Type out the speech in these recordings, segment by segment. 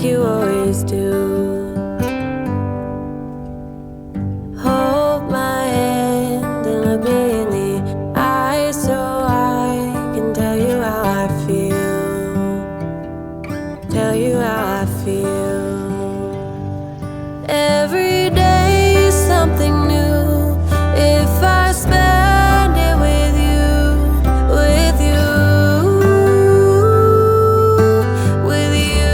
like you always do. Hold my hand and look me in the eyes so I can tell you how I feel. Tell you how I feel. Every day is something new. If I spend it with you, with you, with you.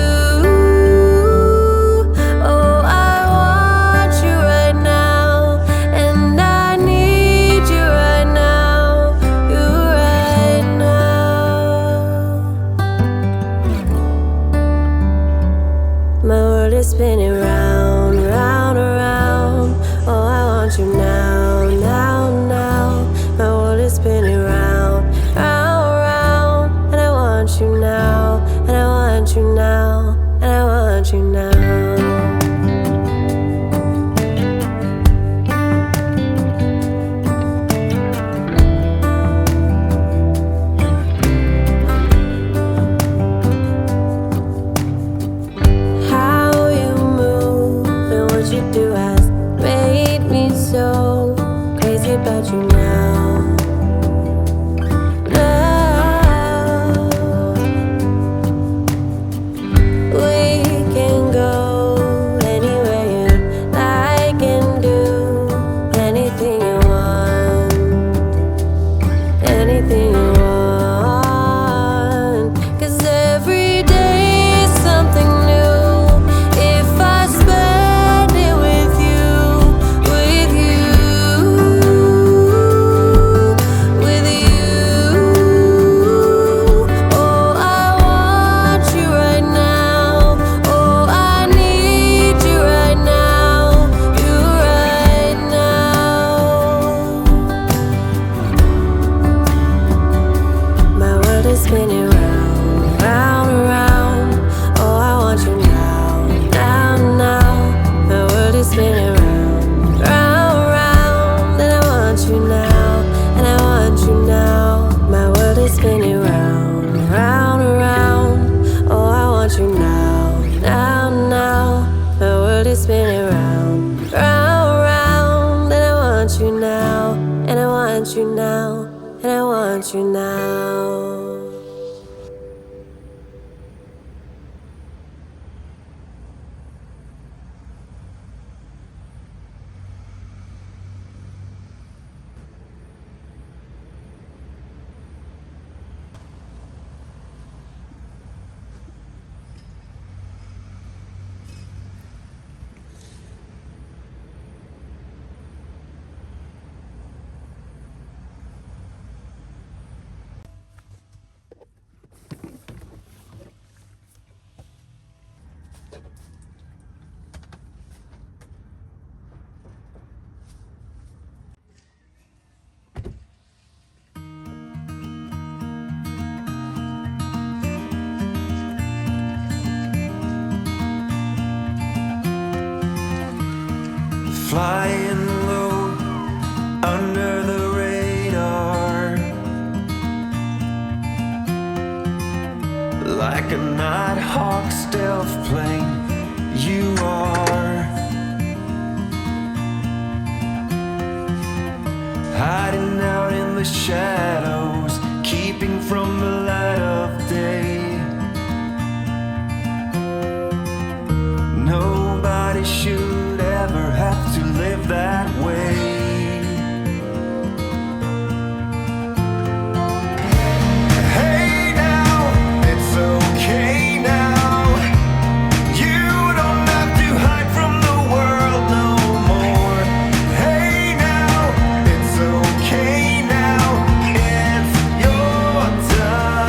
Oh, I want you right now, and I need you right now, you right now. My world is spinning round, round, around. Oh, I want you now, now, now. My world is spinning round, round, round. And I want you now, and I want you now, and I want you now. How you move and what you do has made me so crazy about you now. Now we can go anywhere you like and do anything you want, anything you want. 'Cause every day is something new. If I spend it with you, with you, with you. Oh, I want you right now. Oh, I need you right now, you right now. My world is spinning round, round, around. Oh, I want you now, now, now. My world is spinning round, round, round. And I want you now, and I want you now. My world is spinning round, round, around. Oh, I want you now, now, now. My world is spinning round, round, round. And I want you now, and I want you now, and I want you now. Flying low under the radar, like a Nighthawk stealth plane. You are hiding out in the shadows, keeping from the light of day. Nobody should ever have to live that way. Hey now, it's okay now. You don't have to hide from the world no more. Hey now, it's okay now. It's your time.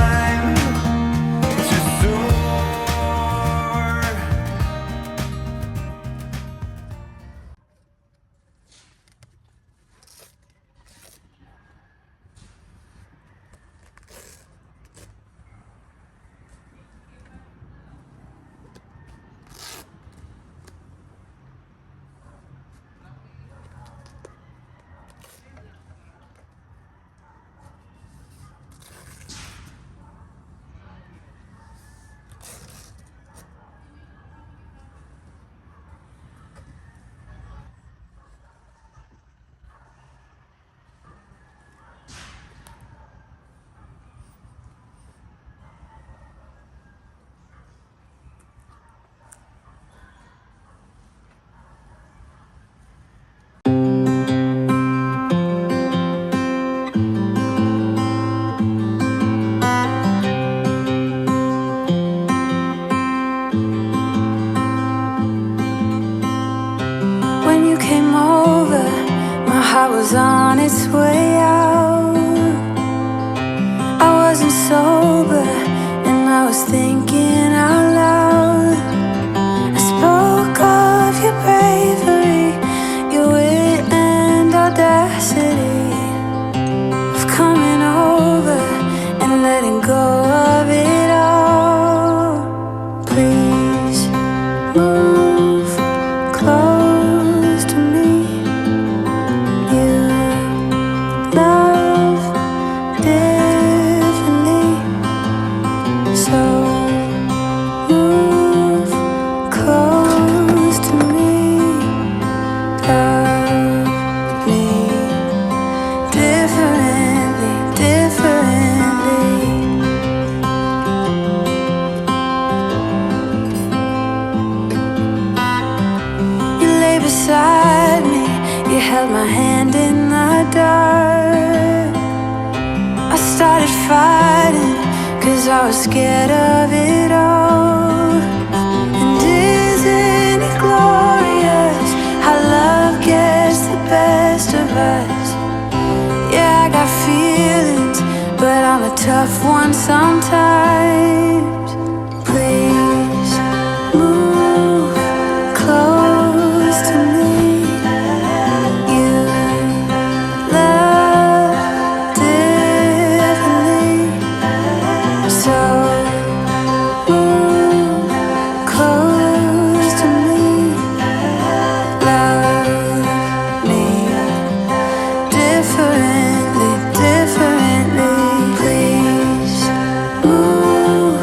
was on its way out. I wasn't sober and I was thinking out loud. I spoke of your bravery, your wit and audacity, of coming over and letting go of it all. Please move close to me. You love differently, so move close to me. Love me differently, differently. You lay beside me, you held my hand in the dark. I started fighting, 'cause I was scared of it all. And isn't it glorious how love gets the best of us? Yeah, I got feelings, but I'm a tough one sometimes. Please move close to me. You love differently, so move close to me. Love me differently, differently. Please move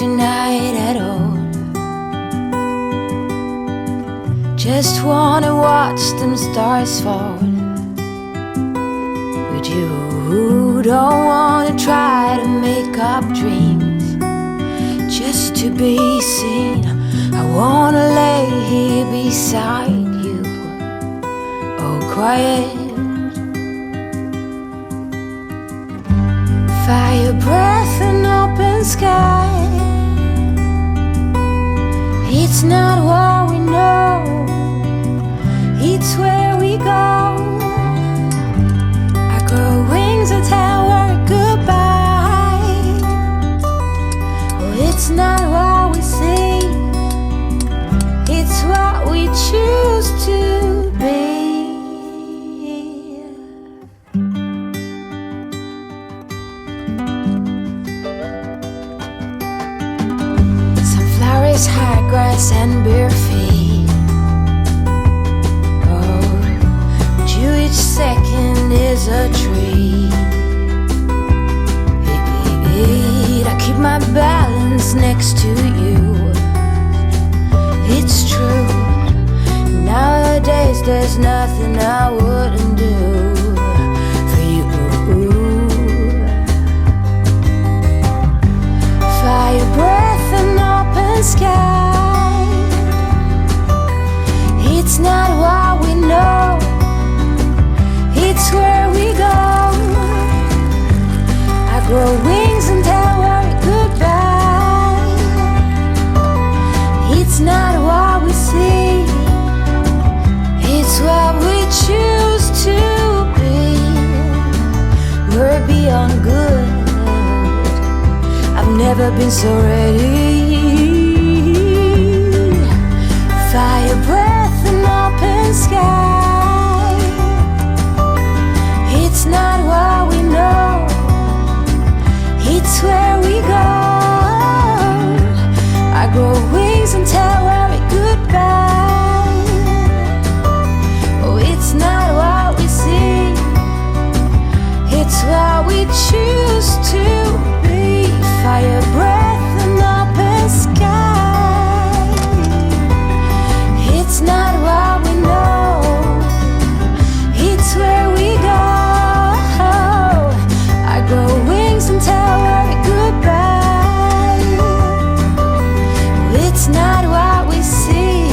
tonight at all. Just wanna watch them stars fall. With you, don't wanna try to make up dreams just to be seen. I wanna lay here beside you, all quiet. Fire breath and open sky. It's not what we know, it's where we go. I grow wings and tell her goodbye. Oh, it's not what we see, it's what we choose to be. Sunflowers, high grass and bare feet. Oh, with you each second is a treat. I keep my balance next to you. It's true. Nowadays there's nothing I wouldn't do for you. Fire breath and open sky. It's not what we know, it's where we go. I grow wings and tell her goodbye. It's not what we see, it's what we choose to be. We're beyond good. I've never been so ready. Fire breath and open sky. It's not what we know, it's where we go. I grow wings and tell her goodbye. Oh, it's not what we see, it's what we choose to be. Fire breath and open sky. It's not what we know, it's where we go. I grow wings and tell her goodbye. It's not what we see,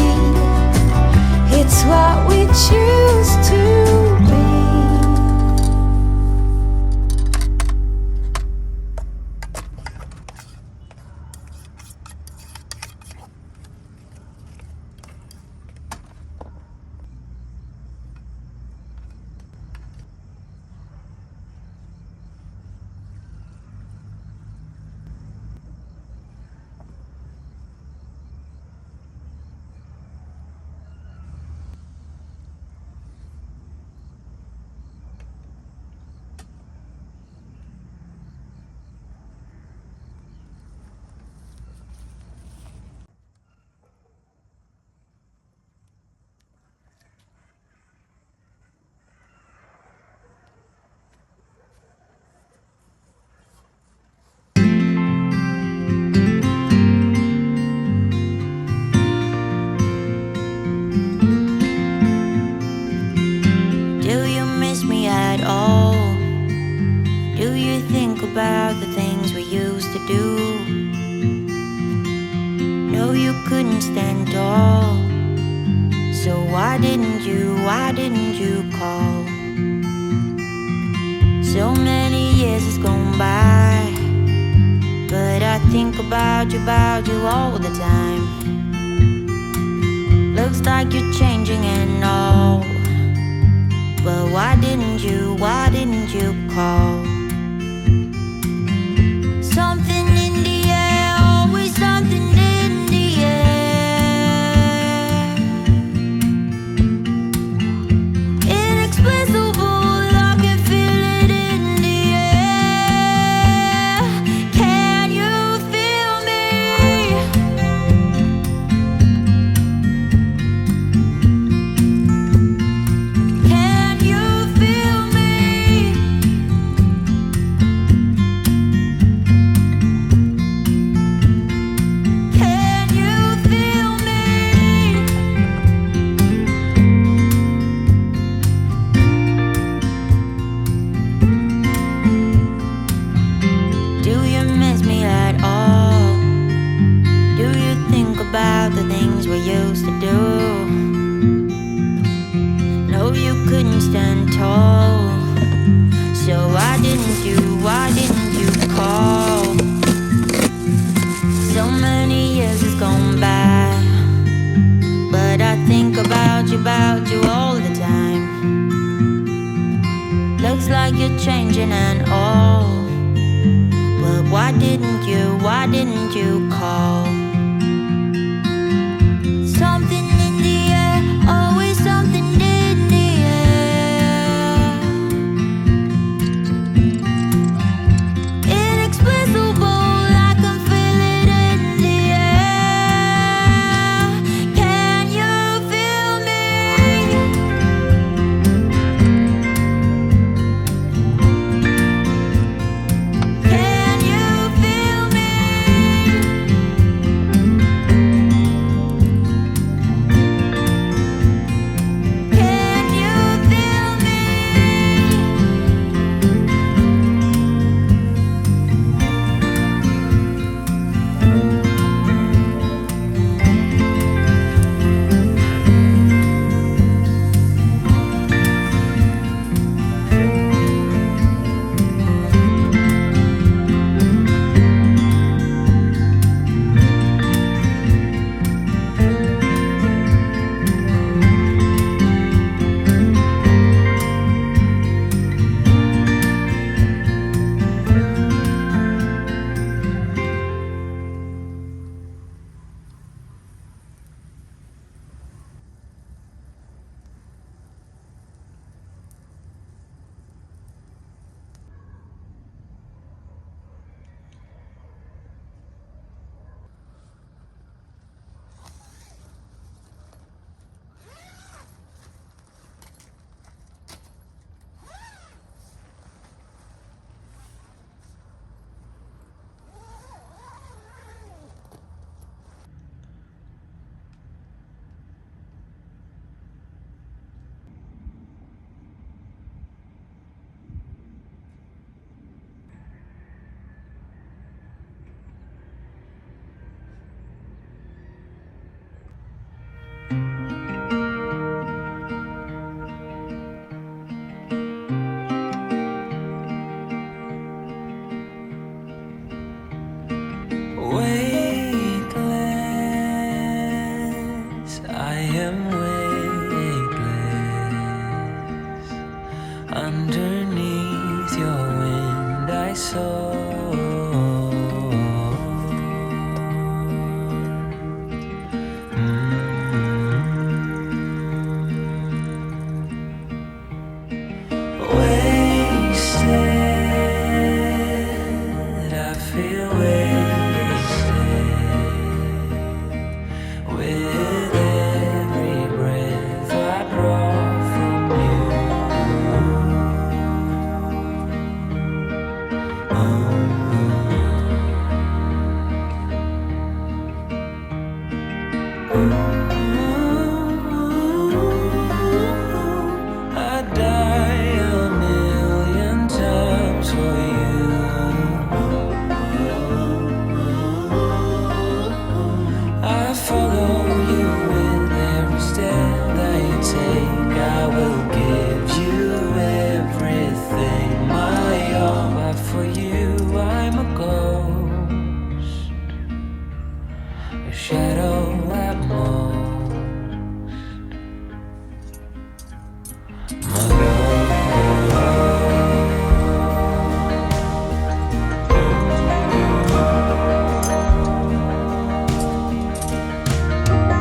it's what we choose to be. Do you miss me at all? Do you think about the things we used to do? No, you couldn't stand tall. So why didn't you call? So many years has gone by, but I think about you all the time. Looks like you're changing and all, but why didn't you call? Something in the air, always something in the air. Inexplicable, I can feel it in the air. Can you feel me? Can you feel me? about you all the time. Looks like you're changing and all. But why didn't you call? Something in the air, always something in the air. Inexplicable, I can feel it in the air. Can you feel me? Can you feel me? Can you feel me? Weightless, I am weightless. Underneath your wind, I soar. Wasted, I feel wasted. With every breath I draw from you. I'd die a million times for you. I follow you with every step that you take. I will give you everything, my all. But for you, I'm a ghost, a shadow at most.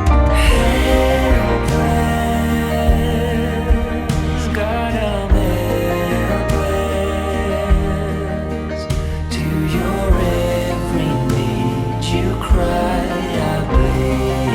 My helpless, God, I'm helpless. To your every need, you cry, I bleed.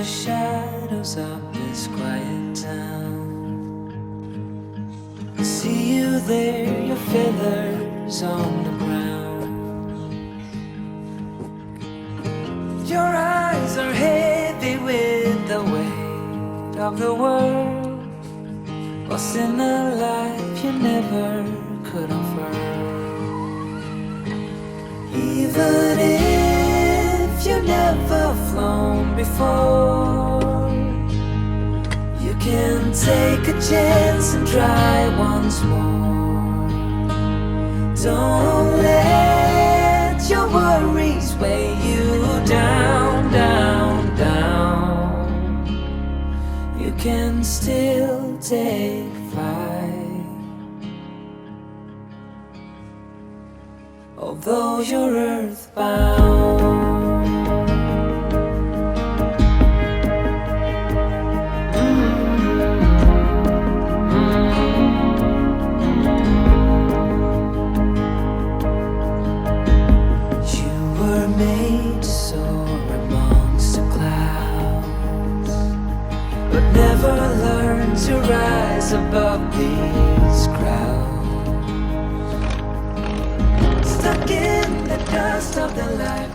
the shadows of this quiet town. I see you there, your feathers on the ground. Your eyes are heavy with the weight of the world, lost in a life you never could offer. Even if you never flown before, you can take a chance and try once more. Don't let your worries weigh you down, down, down. You can still take flight, although you're earthbound. Made to soar amongst the clouds, but never learn to rise above these crowds. Stuck in the dust of the life